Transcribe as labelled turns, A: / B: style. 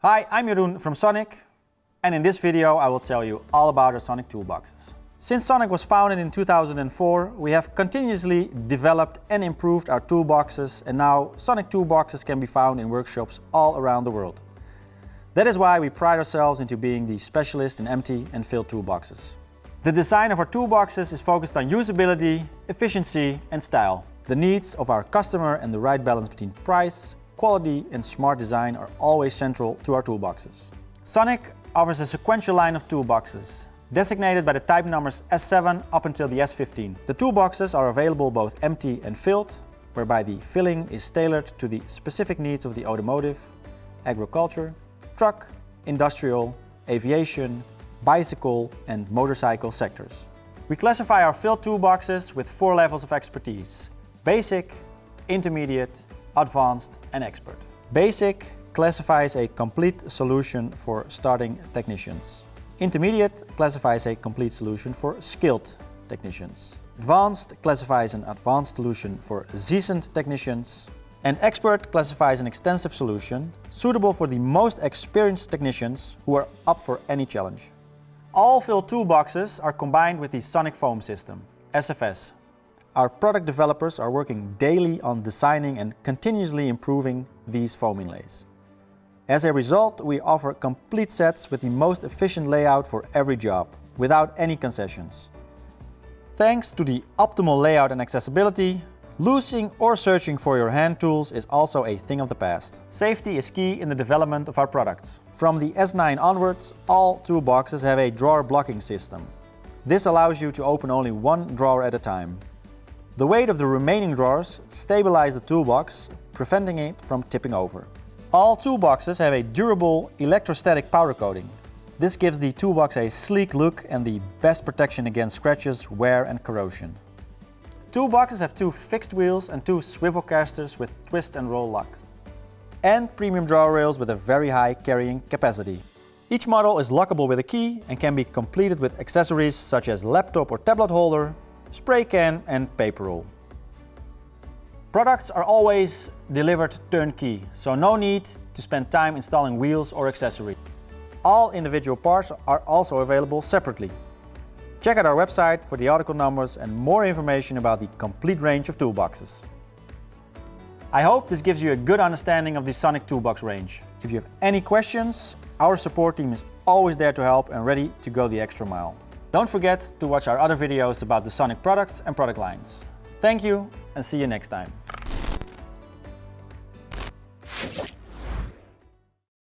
A: Hi, I'm Jeroen from Sonic, and in this video I will tell you all about our Sonic toolboxes. Since Sonic was founded in 2004, we have continuously developed and improved our toolboxes, and now Sonic toolboxes can be found in workshops all around the world. That is why we pride ourselves into being the specialist in empty and filled toolboxes. The design of our toolboxes is focused on usability, efficiency and style. The needs of our customer and the right balance between price, quality and smart design are always central to our toolboxes. Sonic offers a sequential line of toolboxes, designated by the type numbers S7 up until the S15. The toolboxes are available both empty and filled, whereby the filling is tailored to the specific needs of the automotive, agriculture, truck, industrial, aviation, bicycle and motorcycle sectors. We classify our filled toolboxes with 4 levels of expertise: basic, intermediate, advanced and expert. Basic classifies a complete solution for starting technicians. Intermediate classifies a complete solution for skilled technicians. Advanced classifies an advanced solution for seasoned technicians. And expert classifies an extensive solution suitable for the most experienced technicians who are up for any challenge. All filled toolboxes are combined with the Sonic Foam System, SFS. Our product developers are working daily on designing and continuously improving these foam inlays. As a result, we offer complete sets with the most efficient layout for every job, without any concessions. Thanks to the optimal layout and accessibility, losing or searching for your hand tools is also a thing of the past. Safety is key in the development of our products. From the S9 onwards, all toolboxes have a drawer blocking system. This allows you to open only one drawer at a time. The weight of the remaining drawers stabilizes the toolbox, preventing it from tipping over. All toolboxes have a durable electrostatic powder coating. This gives the toolbox a sleek look and the best protection against scratches, wear and corrosion. Toolboxes have 2 fixed wheels and 2 swivel casters with twist and roll lock. And premium drawer rails with a very high carrying capacity. Each model is lockable with a key and can be completed with accessories such as laptop or tablet holder, spray can and paper roll. Products are always delivered turnkey, so no need to spend time installing wheels or accessories. All individual parts are also available separately. Check out our website for the article numbers and more information about the complete range of toolboxes. I hope this gives you a good understanding of the Sonic toolbox range. If you have any questions, our support team is always there to help and ready to go the extra mile. Don't forget to watch our other videos about the Sonic products and product lines. Thank you and see you next time.